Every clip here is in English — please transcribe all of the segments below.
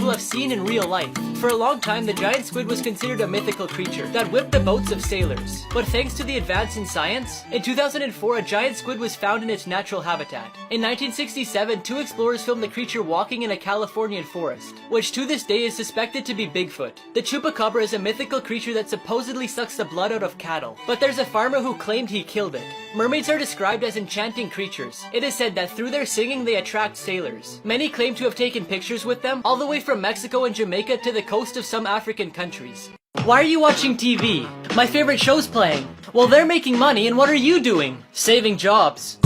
people have seen in real life. For a long time, the giant squid was considered a mythical creature that whipped the boats of sailors. But thanks to the advance in science, in 2004 a giant squid was found in its natural habitat. In 1967, 2 explorers filmed the creature walking in a Californian forest, which to this day is suspected to be Bigfoot. The chupacabra is a mythical creature that supposedly sucks the blood out of cattle, but there's a farmer who claimed he killed it. Mermaids are described as enchanting creatures. It is said that through their singing they attract sailors. Many claim to have taken pictures with them, all the way from Mexico and Jamaica to the coast of some African countries. Why are you watching TV? My favorite show's playing. Well, they're making money, and what are you doing? Saving jobs.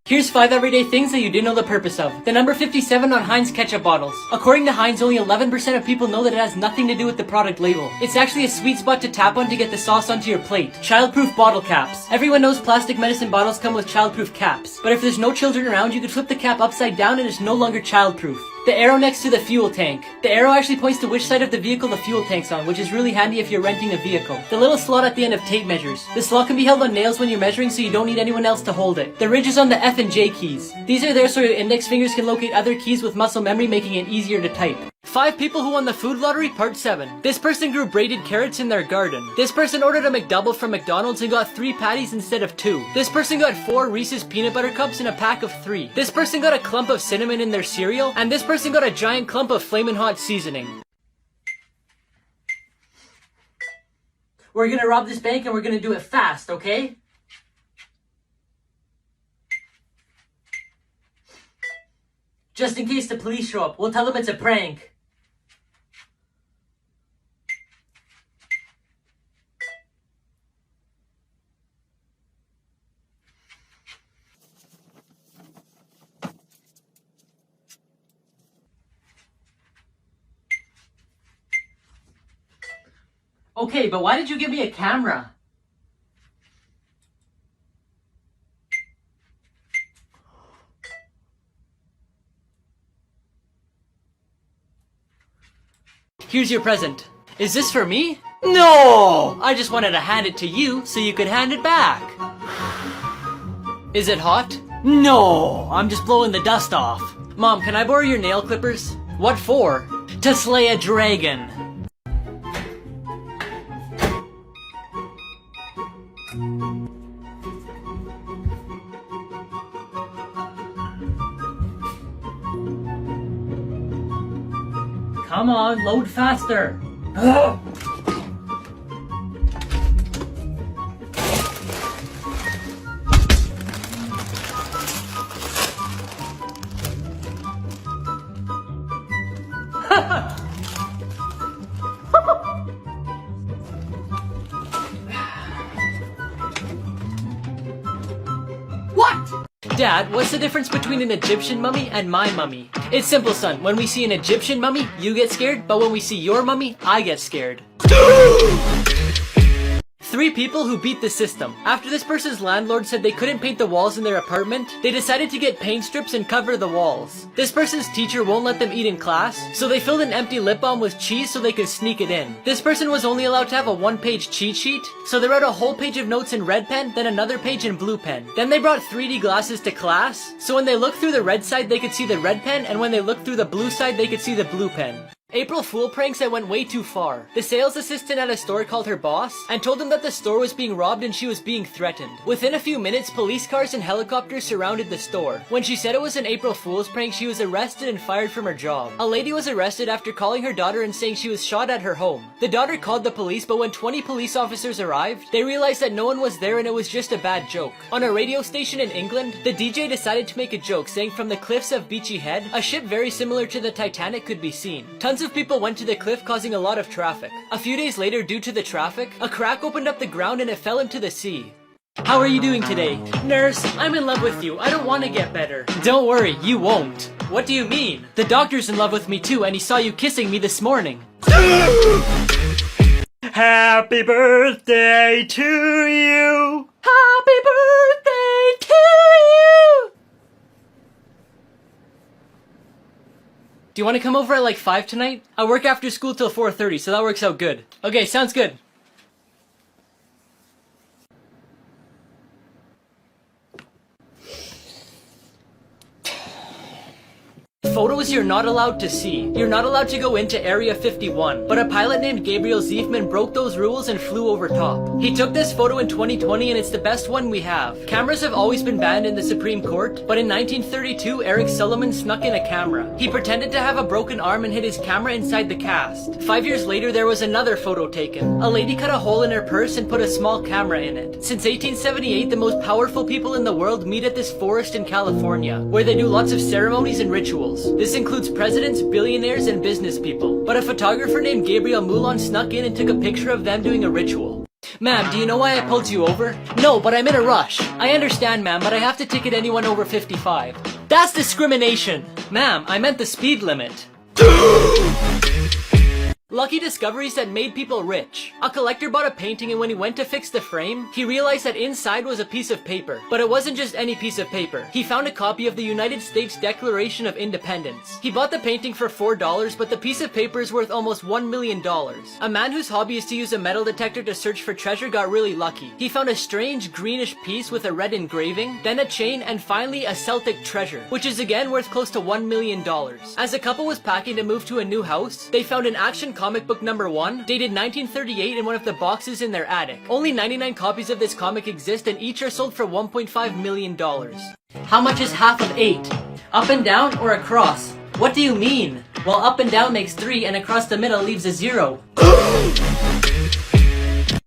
Here's 5 everyday things that you didn't know the purpose of. The number 57 on Heinz ketchup bottles. According to Heinz, only 11% of people know that it has nothing to do with the product label. It's actually a sweet spot to tap on to get the sauce onto your plate. Childproof bottle caps. Everyone knows plastic medicine bottles come with childproof caps, but if there's no children around, you could flip the cap upside down and it's no longer childproof. The arrow next to the fuel tank. The arrow actually points to which side of the vehicle the fuel tank's on, which is really handy if you're renting a vehicle. The little slot at the end of tape measures. The slot can be held on nails when you're measuring, so you don't need anyone else to hold it. The ridges on the F and J keys. These are there so your index fingers can locate other keys with muscle memory, making it easier to type. 5 people who won the food lottery, part 7. This person grew braided carrots in their garden. This person ordered a McDouble from McDonald's and got 3 patties instead of 2. This person got 4 Reese's peanut butter cups in a pack of 3. This person got a clump of cinnamon in their cereal, and this person got a giant clump of flamin' hot seasoning. We're gonna rob this bank and we're gonna do it fast, okay? Just in case the police show up, we'll tell them it's a prank. Okay, but why did you give me a camera? Here's your present. Is this for me? No! I just wanted to hand it to you so you could hand it back. Is it hot? No! I'm just blowing the dust off. Mom, can I borrow your nail clippers? What for? To slay a dragon. Come on, load faster. What? Dad, what's the difference between an Egyptian mummy and my mummy? It's simple, son. When we see an Egyptian mummy, you get scared, but when we see your mummy, I get scared. 3 people who beat the system. After this person's landlord said they couldn't paint the walls in their apartment, they decided to get paint strips and cover the walls. This person's teacher won't let them eat in class, so they filled an empty lip balm with cheese so they could sneak it in. This person was only allowed to have a 1-page cheat sheet, so they wrote a whole page of notes in red pen, then another page in blue pen. Then they brought 3D glasses to class, so when they looked through the red side they could see the red pen, and when they looked through the blue side they could see the blue pen. April Fool pranks that went way too far. The sales assistant at a store called her boss and told him that the store was being robbed and she was being threatened. Within a few minutes, police cars and helicopters surrounded the store. When she said it was an April Fool's prank, she was arrested and fired from her job. A lady was arrested after calling her daughter and saying she was shot at her home. The daughter called the police, but when 20 police officers arrived, they realized that no one was there and it was just a bad joke. On a radio station in England, the DJ decided to make a joke saying from the cliffs of Beachy Head, a ship very similar to the Titanic could be seen. Tons of people went to the cliff, causing a lot of traffic. A few days later, due to the traffic, a crack opened up the ground and it fell into the sea. How are you doing today? Nurse, I'm in love with you. I don't want to get better. Don't worry, you won't. What do you mean? The doctor's in love with me too, and he saw you kissing me this morning. Happy birthday to you. Happy birthday to you. Do you want to come over at like 5 tonight? I work after school till 4:30, so that works out good. Okay, sounds good. photos you're not allowed to see. You're not allowed to go into Area 51, but a pilot named Gabriel Ziefman broke those rules and flew over top. He took this photo in 2020 and it's the best one we have. Cameras have always been banned in the Supreme Court, but in 1932, Eric Sullivan snuck in a camera. He pretended to have a broken arm and hid his camera inside the cast. 5 years later, there was another photo taken. A lady cut a hole in her purse and put a small camera in it. Since 1878, the most powerful people in the world meet at this forest in California, where they do lots of ceremonies and rituals. This includes presidents, billionaires, and business people. But a photographer named Gabriel Moulon snuck in and took a picture of them doing a ritual. Ma'am, do you know why I pulled you over? No, but I'm in a rush. I understand, ma'am, but I have to ticket anyone over 55. That's discrimination! Ma'am, I meant the speed limit. Lucky discoveries that made people rich. A collector bought a painting and when he went to fix the frame, he realized that inside was a piece of paper. But it wasn't just any piece of paper. He found a copy of the United States Declaration of Independence. He bought the painting for $4, but the piece of paper is worth almost $1 million. A man whose hobby is to use a metal detector to search for treasure got really lucky. He found a strange greenish piece with a red engraving, then a chain, and finally a Celtic treasure, which is again worth close to $1 million. As a couple was packing to move to a new house, they found an action comic book number 1, dated 1938 in one of the boxes in their attic. Only 99 copies of this comic exist and each are sold for $1.5 million. How much is half of 8? Up and down or across? What do you mean? Well, up and down makes 3 and across the middle leaves a 0.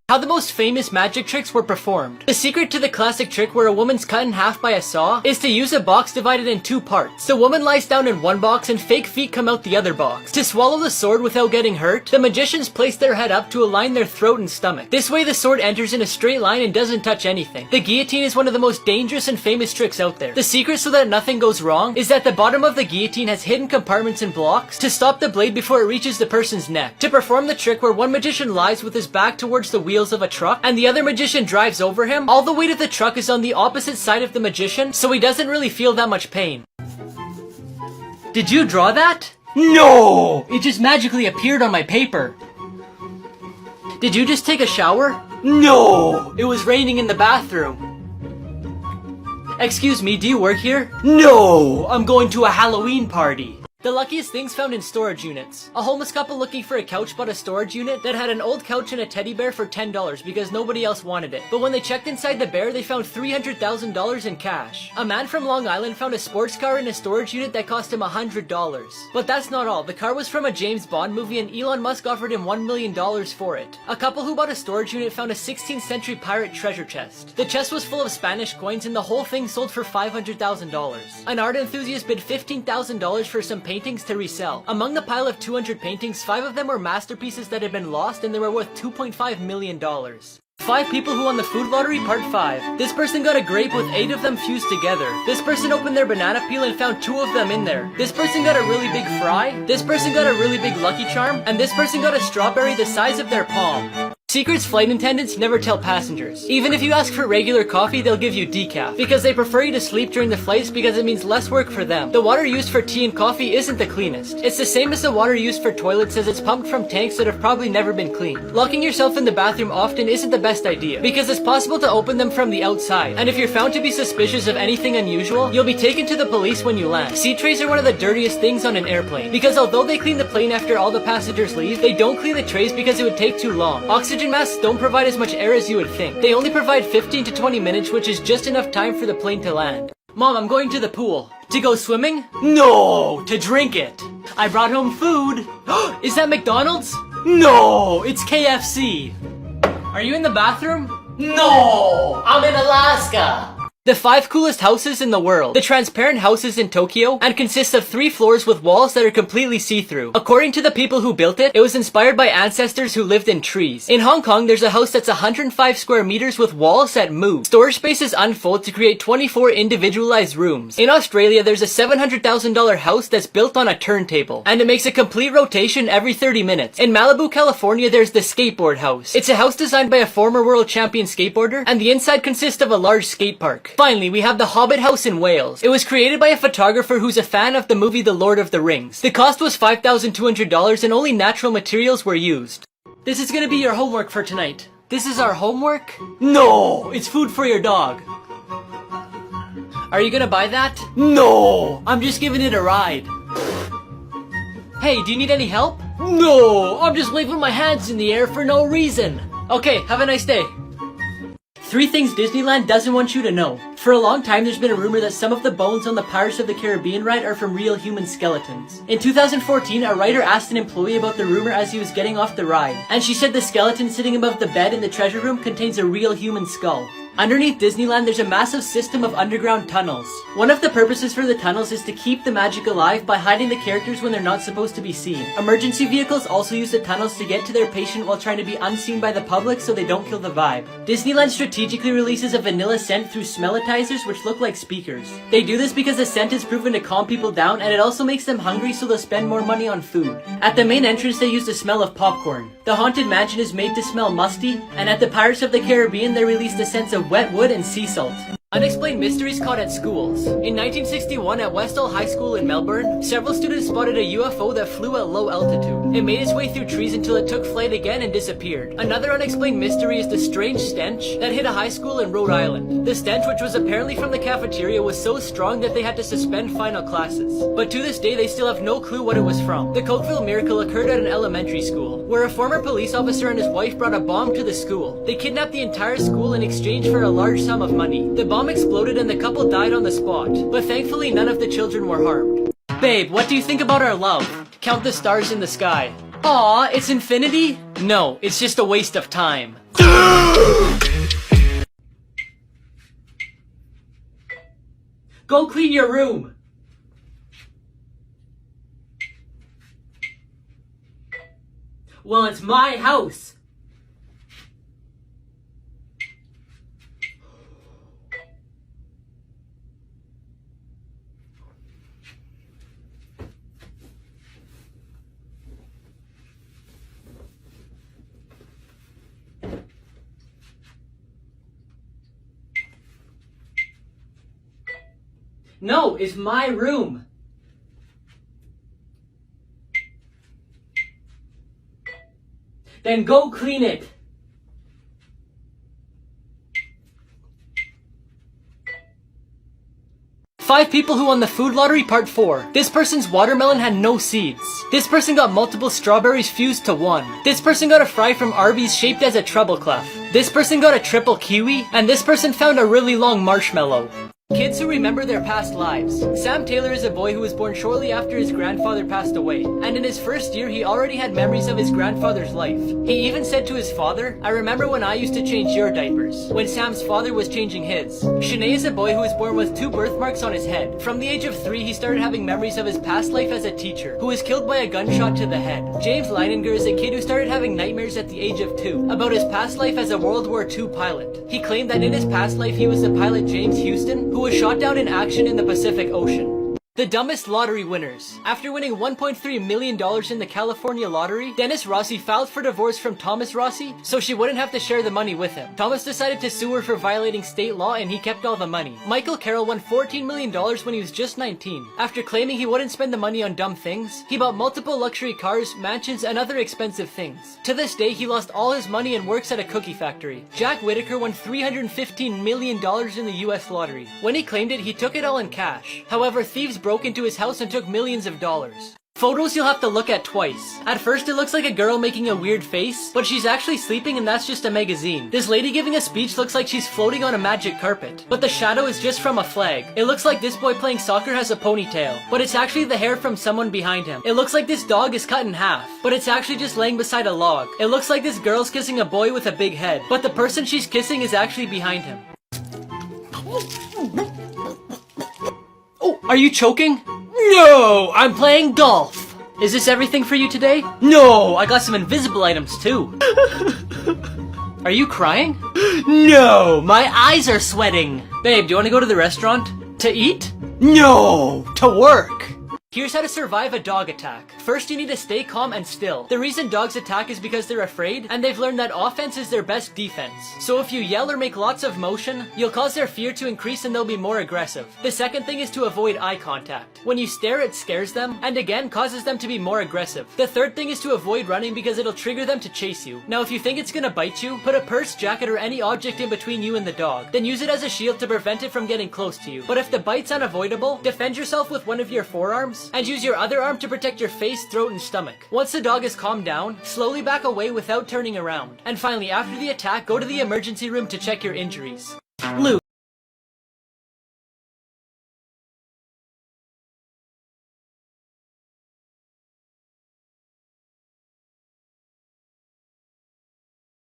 How the most famous magic tricks were performed. The secret to the classic trick where a woman's cut in half by a saw is to use a box divided in 2 parts. The woman lies down in one box and fake feet come out the other box. To swallow the sword without getting hurt, the magicians place their head up to align their throat and stomach. This way the sword enters in a straight line and doesn't touch anything. The guillotine is one of the most dangerous and famous tricks out there. The secret so that nothing goes wrong is that the bottom of the guillotine has hidden compartments and blocks to stop the blade before it reaches the person's neck. To perform the trick where one magician lies with his back towards the wheels of a truck and the other magician drives over him, all the weight of the truck is on the opposite side of the magician, so he doesn't really feel that much pain. Did you draw that? No! It just magically appeared on my paper. Did you just take a shower? No! It was raining in the bathroom. Excuse me, do you work here? No! I'm going to a Halloween party. The luckiest things found in storage units. A homeless couple looking for a couch bought a storage unit that had an old couch and a teddy bear for $10 because nobody else wanted it. But when they checked inside the bear, they found $300,000 in cash. A man from Long Island found a sports car in a storage unit that cost him $100. But that's not all. The car was from a James Bond movie and Elon Musk offered him $1 million for it. A couple who bought a storage unit found a 16th century pirate treasure chest. The chest was full of Spanish coins and the whole thing sold for $500,000. An art enthusiast bid $15,000 for some paintings to resell. Among the pile of 200 paintings, 5 of them were masterpieces that had been lost and they were worth $2.5 million. 5 people who won the food lottery, part 5. This person got a grape with 8 of them fused together. This person opened their banana peel and found 2 of them in there. This person got a really big fry. This person got a really big Lucky Charm. And this person got a strawberry the size of their palm. Secrets flight attendants never tell passengers. Even if you ask for regular coffee, they'll give you decaf. Because they prefer you to sleep during the flights because it means less work for them. The water used for tea and coffee isn't the cleanest. It's the same as the water used for toilets as it's pumped from tanks that have probably never been cleaned. Locking yourself in the bathroom often isn't the best idea because it's possible to open them from the outside. And if you're found to be suspicious of anything unusual, you'll be taken to the police when you land. Seat trays are one of the dirtiest things on an airplane because although they clean the plane after all the passengers leave, they don't clean the trays because it would take too long. Oxygen masks don't provide as much air as you would think. They only provide 15 to 20 minutes, which is just enough time for the plane to land. Mom, I'm going to the pool. To go swimming? No, to drink it. I brought home food. Is that McDonald's? No, it's KFC. Are you in the bathroom? No, I'm in Alaska. The 5 coolest houses in the world. The transparent house is in Tokyo and consists of 3 floors with walls that are completely see-through. According to the people who built it, it was inspired by ancestors who lived in trees. In Hong Kong, there's a house that's 105 square meters with walls that move. Storage spaces unfold to create 24 individualized rooms. In Australia, there's a $700,000 house that's built on a turntable, and it makes a complete rotation every 30 minutes. In Malibu, California, there's the skateboard house. It's a house designed by a former world champion skateboarder, and the inside consists of a large skate park. Finally, we have the Hobbit House in Wales. It was created by a photographer who's a fan of the movie The Lord of the Rings. The cost was $5,200 and only natural materials were used. This is gonna be your homework for tonight. This is our homework? No, it's food for your dog. Are you gonna buy that? No, I'm just giving it a ride. Hey, do you need any help? No, I'm just waving my hands in the air for no reason. Okay, have a nice day. 3 things Disneyland doesn't want you to know. For a long time, there's been a rumor that some of the bones on the Pirates of the Caribbean ride are from real human skeletons. In 2014, a writer asked an employee about the rumor as he was getting off the ride, and she said the skeleton sitting above the bed in the treasure room contains a real human skull. Underneath Disneyland, there's a massive system of underground tunnels. One of the purposes for the tunnels is to keep the magic alive by hiding the characters when they're not supposed to be seen. Emergency vehicles also use the tunnels to get to their patient while trying to be unseen by the public so they don't kill the vibe. Disneyland strategically releases a vanilla scent through smellitizers which look like speakers. They do this because the scent is proven to calm people down, and it also makes them hungry so they'll spend more money on food. At the main entrance, they use the smell of popcorn. The Haunted Mansion is made to smell musty, and at the Pirates of the Caribbean, they release the scents of wet wood and sea salt. Unexplained mysteries caught at schools. In 1961 at Westall High School in Melbourne, several students spotted a UFO that flew at low altitude. It made its way through trees until it took flight again and disappeared. Another unexplained mystery is the strange stench that hit a high school in Rhode Island. The stench, which was apparently from the cafeteria, was so strong that they had to suspend final classes. But to this day, they still have no clue what it was from. The Cokeville miracle occurred at an elementary school, where a former police officer and his wife brought a bomb to the school. They kidnapped the entire school in exchange for a large sum of money. The bomb exploded and the couple died on the spot, but thankfully none of the children were harmed. Babe, what do you think about our love? Count the stars in the sky. Aw, it's infinity? No, it's just a waste of time. Go clean your room! Well, it's my house! No, it's my room. Then go clean it. Five people who won the food lottery part 4. This person's watermelon had no seeds. This person got multiple strawberries fused to one. This person got a fry from Arby's shaped as a treble clef. This person got a triple kiwi. And this person found a really long marshmallow. Kids who remember their past lives. Sam Taylor is a boy who was born shortly after his grandfather passed away, and in his first year he already had memories of his grandfather's life. He even said to his father, "I remember when I used to change your diapers," when Sam's father was changing his. Shanae is a boy who was born with 2 birthmarks on his head. From the age of 3 he started having memories of his past life as a teacher, who was killed by a gunshot to the head. James Leininger is a kid who started having nightmares at the age of 2 about his past life as a World War II pilot. He claimed that in his past life he was the pilot James Houston, who was shot down in action in the Pacific Ocean. The dumbest lottery winners. After winning $1.3 million in the California lottery, Dennis Rossi filed for divorce from Thomas Rossi so she wouldn't have to share the money with him. Thomas decided to sue her for violating state law and he kept all the money. Michael Carroll won $14 million when he was just 19. After claiming he wouldn't spend the money on dumb things, he bought multiple luxury cars, mansions, and other expensive things. To this day, he lost all his money and works at a cookie factory. Jack Whitaker won $315 million in the US lottery. When he claimed it, he took it all in cash. However, thieves broke into his house and took millions of dollars. Photos you'll have to look at twice. At first it looks like a girl making a weird face, but she's actually sleeping and that's just a magazine. This lady giving a speech looks like she's floating on a magic carpet, but the shadow is just from a flag. It looks like this boy playing soccer has a ponytail, but it's actually the hair from someone behind him. It looks like this dog is cut in half, but it's actually just laying beside a log. It looks like this girl's kissing a boy with a big head, but the person she's kissing is actually behind him. Oh, are you choking? No, I'm playing golf. Is this everything for you today? No, I got some invisible items too. Are you crying? No, my eyes are sweating. Babe, do you want to go to the restaurant? To eat? No, to work. Here's how to survive a dog attack. First, you need to stay calm and still. The reason dogs attack is because they're afraid, and they've learned that offense is their best defense. So if you yell or make lots of motion, you'll cause their fear to increase and they'll be more aggressive. The second thing is to avoid eye contact. When you stare, it scares them, and again causes them to be more aggressive. The third thing is to avoid running because it'll trigger them to chase you. Now if you think it's gonna bite you, put a purse, jacket, or any object in between you and the dog. Then use it as a shield to prevent it from getting close to you. But if the bite's unavoidable, defend yourself with one of your forearms, arms. And use your other arm to protect your face, throat, and stomach. Once the dog is calmed down, slowly back away without turning around. And finally, after the attack, go to the emergency room to check your injuries. Luke.